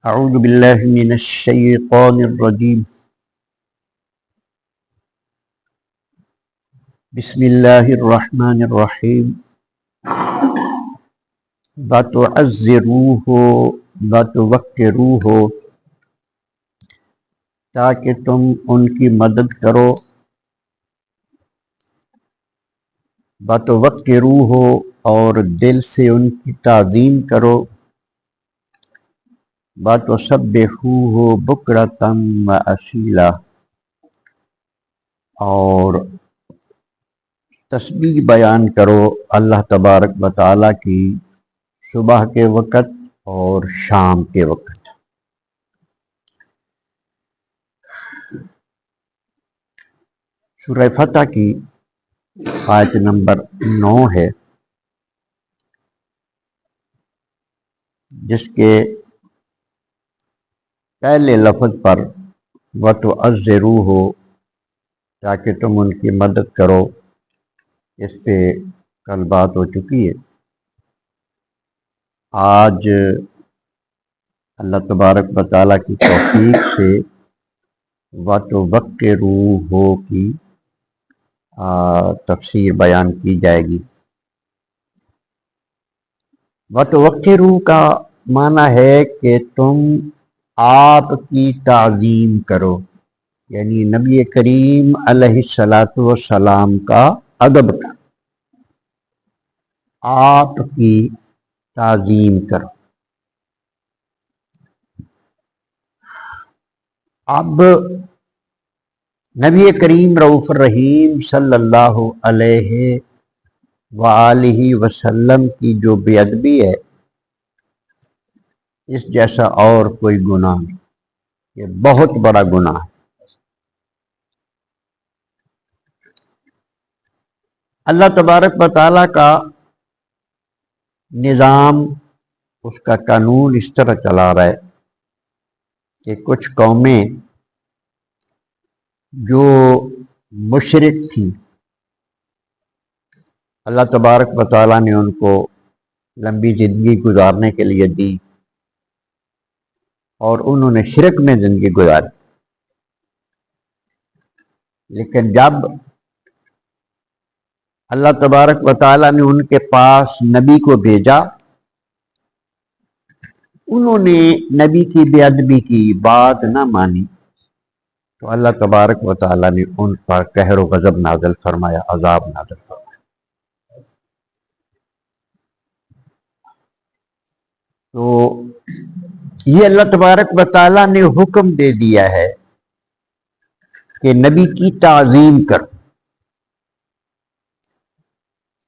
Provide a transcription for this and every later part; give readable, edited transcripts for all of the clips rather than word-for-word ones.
اعوذ باللہ من الشیطان الرجیم بسم اللہ الرحمن الرحیم وَتُعَزِّرُوهُ وَتُوَقِّرُوهُ تاکہ تم ان کی مدد کرو، وَتُوَقِّرُوهُ اور دل سے ان کی تعظیم کرو، وَتُسَبِّحُوهُ بُكْرَةً وَأَصِيلًا اور تسبیح بیان کرو اللہ تبارک و تعالیٰ کی صبح کے وقت اور شام کے وقت۔ سورہ فتح کی آیت نمبر 9 ہے، جس کے پہلے لفظ پر وَتُعَزِّرُوهُ تاکہ تم ان کی مدد کرو، اس پہ کل بات ہو چکی ہے۔ آج اللہ تبارک و تعالیٰ کی توفیق سے وَتُوَقِّرُوهُ کی تفسیر بیان کی جائے گی۔ وَتُوَقِّرُوهُ کا معنی ہے کہ تم آپ کی تعظیم کرو، یعنی نبی کریم علیہ السلام کا ادب کرو، آپ کی تعظیم کرو۔ اب نبی کریم رؤوف الرحیم صلی اللہ علیہ وآلہ وسلم کی جو بے ادبی ہے، اس جیسا اور کوئی گناہ نہیں، یہ بہت بڑا گناہ ہے۔ اللہ تبارک و تعالیٰ کا نظام، اس کا قانون اس طرح چلا رہا ہے کہ کچھ قومیں جو مشرک تھیں، اللہ تبارک و تعالیٰ نے ان کو لمبی زندگی گزارنے کے لیے دی اور انہوں نے شرک میں زندگی گزاری، لیکن جب اللہ تبارک و تعالیٰ نے ان کے پاس نبی کو بھیجا، انہوں نے نبی کی بے ادبی کی، بات نہ مانی، تو اللہ تبارک و تعالیٰ نے ان پر قہر و غضب نازل فرمایا، عذاب نازل فرمایا۔ تو یہ اللہ تبارک و تعالیٰ نے حکم دے دیا ہے کہ نبی کی تعظیم کرو،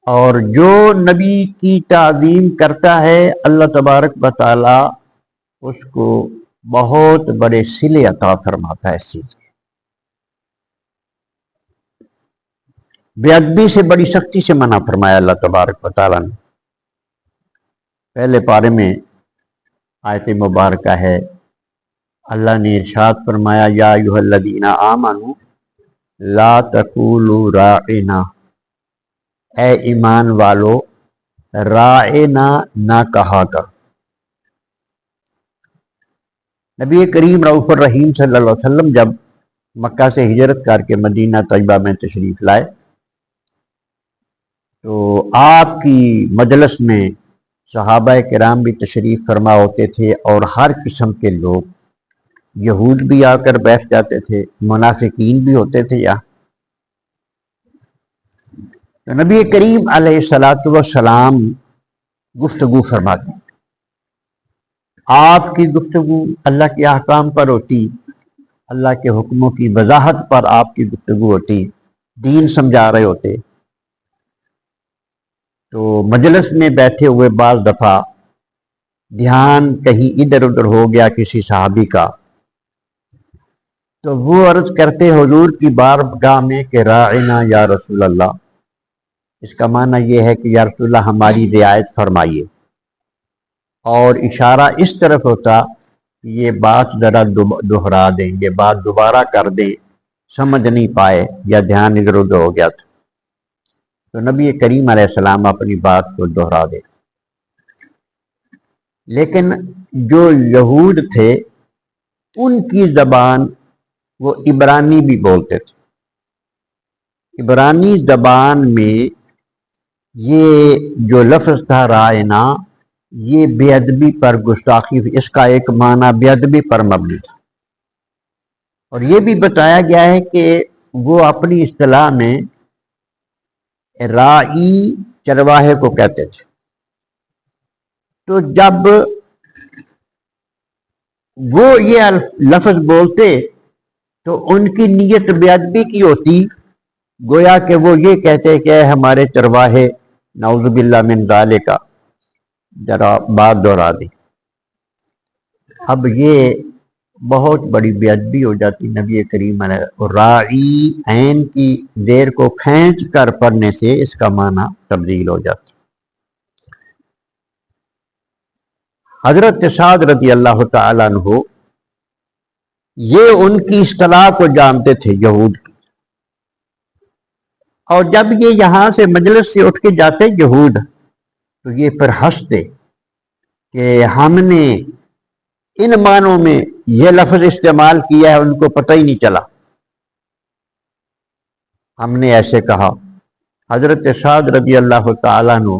اور جو نبی کی تعظیم کرتا ہے اللہ تبارک و تعالیٰ اس کو بہت بڑے صلے عطا فرماتا ہے۔ اس چیز بے ادبی سے بڑی سختی سے منع فرمایا اللہ تبارک و تعالیٰ نے۔ پہلے پارے میں آیت مبارکہ ہے، اللہ نے ارشاد فرمایا، یا ایھا الذین آمنوا لا تقولوا راعنا، اے ایمان والو راعنا نہ کہا کر۔ نبی کریم رؤوف الرحیم صلی اللہ علیہ وسلم جب مکہ سے ہجرت کر کے مدینہ طیبہ میں تشریف لائے تو آپ کی مجلس میں صحابہ کرام بھی تشریف فرما ہوتے تھے، اور ہر قسم کے لوگ، یہود بھی آ کر بیٹھ جاتے تھے، منافقین بھی ہوتے تھے یہاں۔ تو نبی کریم علیہ السلام گفتگو فرماتے، آپ کی گفتگو اللہ کے احکام پر ہوتی، اللہ کے حکموں کی وضاحت پر آپ کی گفتگو ہوتی، دین سمجھا رہے ہوتے۔ تو مجلس میں بیٹھے ہوئے بعض دفعہ دھیان کہیں ادھر ادھر ہو گیا کسی صحابی کا، تو وہ عرض کرتے حضور کی بارگاہ میں کہ راعنا یا رسول اللہ، اس کا معنی یہ ہے کہ یا رسول اللہ ہماری رعایت فرمائیے، اور اشارہ اس طرف ہوتا کہ یہ بات ذرا دہرا دیں، یہ بات دوبارہ کر دیں، سمجھ نہیں پائے یا دھیان ادھر ادھر ہو گیا تھا، تو نبی کریم علیہ السلام اپنی بات کو دہرا دے۔ لیکن جو یہود تھے ان کی زبان وہ عبرانی بھی بولتے تھے. عبرانی زبان میں یہ جو لفظ تھا رائنا، یہ بے ادبی پر گستاخی، اس کا ایک معنی بے ادبی پر مبنی تھا. اور یہ بھی بتایا گیا ہے کہ وہ اپنی اصطلاح میں رائی چرواہے کو کہتے تھے. تو جب وہ یہ لفظ بولتے تو ان کی نیت بے ادبی کی ہوتی، گویا کہ وہ یہ کہتے کہ اے ہمارے چرواہے، نعوذ باللہ من ذالک، ذرا بات دہرا دی. اب یہ بہت بڑی بے ادبی ہو جاتی نبی کریم علیہ. راعی عین کی زیر کو کھینچ کر پڑھنے سے اس کا معنی تبدیل ہو جاتا. حضرت سعد رضی اللہ تعالیٰ عنہ یہ ان کی اصطلاح کو جانتے تھے یہود کی. اور جب یہ یہاں سے مجلس سے اٹھ کے جاتے یہود، تو یہ پھر ہنستے کہ ہم نے ان معنوں میں یہ لفظ استعمال کیا ہے، ان کو پتہ ہی نہیں چلا، ہم نے ایسے کہا. حضرت سعد رضی اللہ تعالیٰ عنہ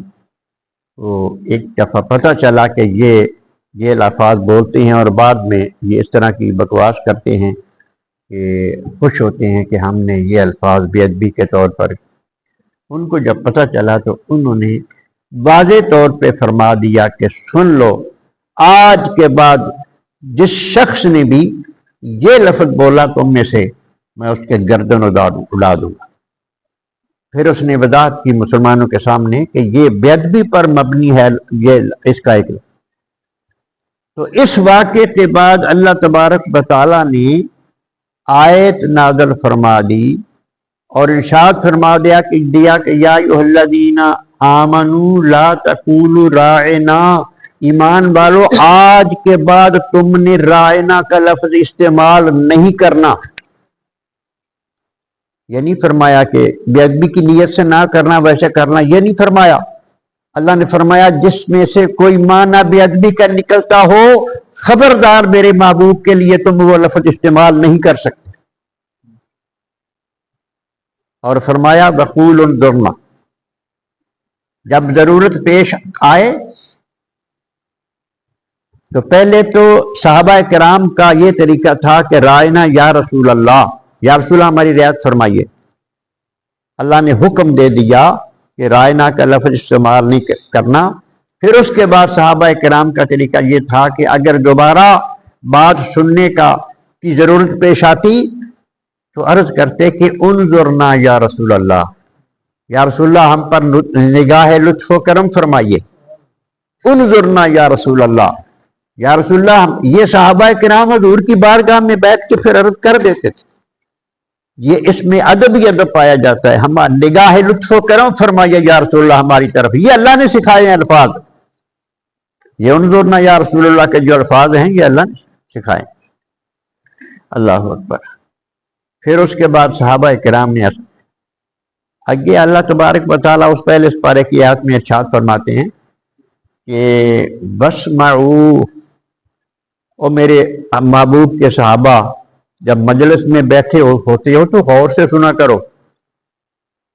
تو ایک دفعہ پتہ چلا کہ یہ الفاظ بولتے ہیں اور بعد میں یہ اس طرح کی بکواس کرتے ہیں کہ خوش ہوتے ہیں کہ ہم نے یہ الفاظ بے ادبی کے طور پر. ان کو جب پتہ چلا تو انہوں نے واضح طور پہ فرما دیا کہ سن لو، آج کے بعد جس شخص نے بھی یہ لفظ بولا تم میں سے، میں اس کے گردن اڑا دوں گا. پھر اس نے وضاحت کی مسلمانوں کے سامنے کہ یہ بے ادبی پر مبنی ہے یہ اس کا ایک. تو اس واقعے کے بعد اللہ تبارک و تعالیٰ نے آیت نازل فرما دی اور ارشاد فرما دیا کہ یا ایھا الذین آمنوا لا تقولوا راعنا، ایمان والو آج کے بعد تم نے رائنا کا لفظ استعمال نہیں کرنا. یہ نہیں فرمایا کہ بے ادبی کی نیت سے نہ کرنا، ویسے کرنا، یہ نہیں فرمایا. اللہ نے فرمایا جس میں سے کوئی معنی بے ادبی کا نکلتا ہو، خبردار میرے محبوب کے لیے تم وہ لفظ استعمال نہیں کر سکتے. اور فرمایا وقول انظرنا، جب ضرورت پیش آئے تو پہلے تو صحابہ کرام کا یہ طریقہ تھا کہ رائنا یا رسول اللہ، یا رسول اللہ ہماری رعایت فرمائیے. اللہ نے حکم دے دیا کہ رائنا کا لفظ استعمال نہیں کرنا. پھر اس کے بعد صحابہ کرام کا طریقہ یہ تھا کہ اگر دوبارہ بات سننے کی ضرورت پیش آتی تو عرض کرتے کہ انظرنا یا رسول اللہ، یا رسول اللہ ہم پر نگاہ لطف و کرم فرمائیے. انظرنا یا رسول اللہ، یا رسول اللہ. یہ صحابہ کرام حضور کی بارگاہ میں بیٹھ کے پھر عرض کر دیتے تھے. یہ اس میں ادب ہی ادب پایا جاتا ہے. ہم نگاہ لطف و کرم فرمائیے یا رسول اللہ ہماری طرف. یہ اللہ نے سکھائے ہیں الفاظ. یہ انظرنا یا رسول اللہ کے جو الفاظ ہیں یہ اللہ نے سکھائے. اللہ اکبر. پھر اس کے بعد صحابہ کرام نے آگے اللہ تبارک و تعالیٰ اس پہلے اس پارے کی آیت میں ارشاد فرماتے ہیں کہ واسمعوا، اور میرے محبوب کے صحابہ جب مجلس میں بیٹھے ہوتے ہو تو غور سے سنا کرو.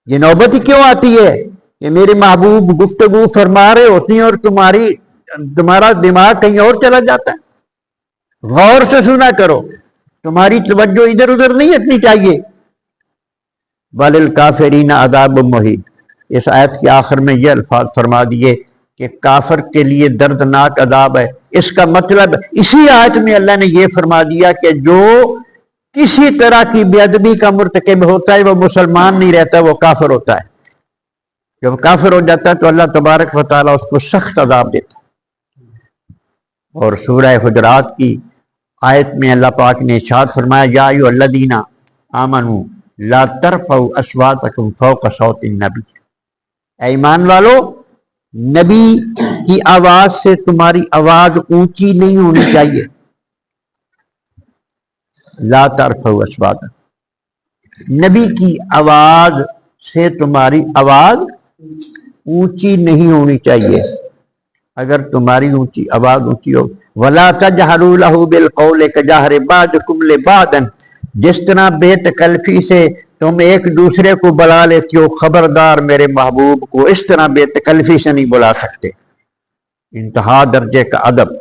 یہ نوبت ہی کیوں آتی ہے کہ میرے محبوب گفتگو فرما رہے ہوتی ہیں اور تمہارا دماغ کہیں اور چلا جاتا ہے. غور سے سنا کرو، تمہاری توجہ ادھر ادھر نہیں ہٹنی چاہیے. وَلِلْكَافِرِينَ عَذَابٌ مُّهِينٌ. اس آیت کے آخر میں یہ الفاظ فرما دیے کہ کافر کے لیے دردناک عذاب ہے. اس کا مطلب اسی آیت میں اللہ نے یہ فرما دیا کہ جو کسی طرح کی بے ادبی کا مرتکب ہوتا ہے وہ مسلمان نہیں رہتا، وہ کافر ہوتا ہے. جب کافر ہو جاتا ہے تو اللہ تبارک و تعالیٰ اس کو سخت عذاب دیتا ہے. اور سورہ حجرات کی آیت میں اللہ پاک نے ارشاد فرمایا یا ایھا الذین آمنوا لا ترفعوا اصواتکم فوق صوت النبی. اے ایمان والو، نبی کی آواز سے تمہاری آواز اونچی نہیں ہونی چاہیے. لا ترفعوا اصواتکم، نبی کی آواز سے تمہاری آواز اونچی نہیں ہونی چاہیے. اگر تمہاری اونچی آواز اونچی ہو، ولا تجہروا لہ بالقول کجہر بعضکم لبعض، جس طرح بے تکلفی سے تم ایک دوسرے کو بلا لیتی ہو، خبردار میرے محبوب کو اس طرح بے تکلفی سے نہیں بلا سکتے۔ انتہا درجے کا ادب۔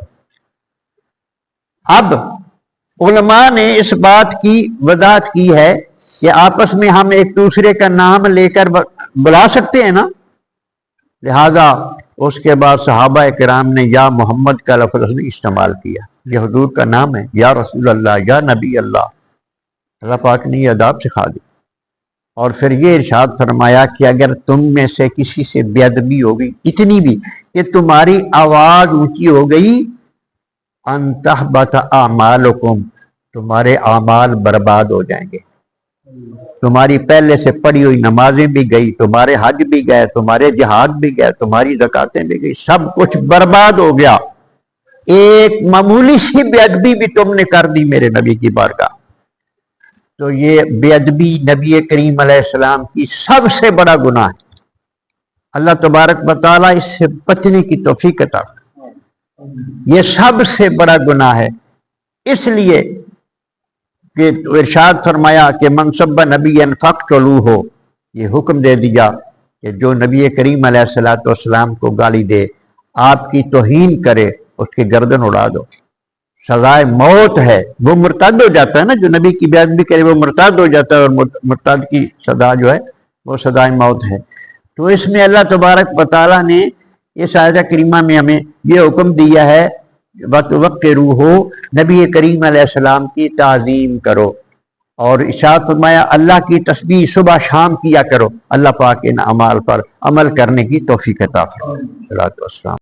اب علماء نے اس بات کی وضاحت کی ہے کہ آپس میں ہم ایک دوسرے کا نام لے کر بلا سکتے ہیں نا، لہذا اس کے بعد صحابہ کرام نے یا محمد کا لفظ استعمال کیا، یہ حضور کا نام ہے، یا رسول اللہ، یا نبی اللہ۔ اللہ پاک نے یہ آداب سکھا دی، اور پھر یہ ارشاد فرمایا کہ اگر تم میں سے کسی سے بے ادبی ہو گئی، اتنی بھی کہ تمہاری آواز اونچی ہو گئی، ان تحبط اعمالکم، تمہارے اعمال برباد ہو جائیں گے، تمہاری پہلے سے پڑھی ہوئی نمازیں بھی گئی، تمہارے حج بھی گئے، تمہارے جہاد بھی گئے، تمہاری زکاتیں بھی گئی، سب کچھ برباد ہو گیا۔ ایک معمولی سی بے ادبی بھی تم نے کر دی میرے نبی کی بارگاہ، تو یہ بے ادبی نبی کریم علیہ السلام کی سب سے بڑا گناہ ہے۔ اللہ تبارک و تعالیٰ اس سے بچنے کی توفیق عطا فرمائے۔ یہ سب سے بڑا گناہ ہے، اس لیے کہ ارشاد فرمایا کہ من سب نبی فاقتلوہ، یہ حکم دے دیا کہ جو نبی کریم علیہ السلام کو گالی دے، آپ کی توہین کرے، اس کی گردن اڑا دو، سزائے موت ہے۔ وہ مرتد ہو جاتا ہے نا، جو نبی کی بے ادبی کرے وہ مرتد ہو جاتا ہے، اور مرتد کی سزا جو ہے وہ سزائے موت ہے۔ تو اس میں اللہ تبارک و تعالیٰ نے اس آیت کریمہ میں ہمیں یہ حکم دیا ہے وَتُوَقِّرُوهُ، نبی کریم علیہ السلام کی تعظیم کرو، اور ارشاد فرمایا اللہ کی تسبیح صبح شام کیا کرو۔ اللہ پاک ان اعمال پر عمل کرنے کی توفیق عطا فرمائے۔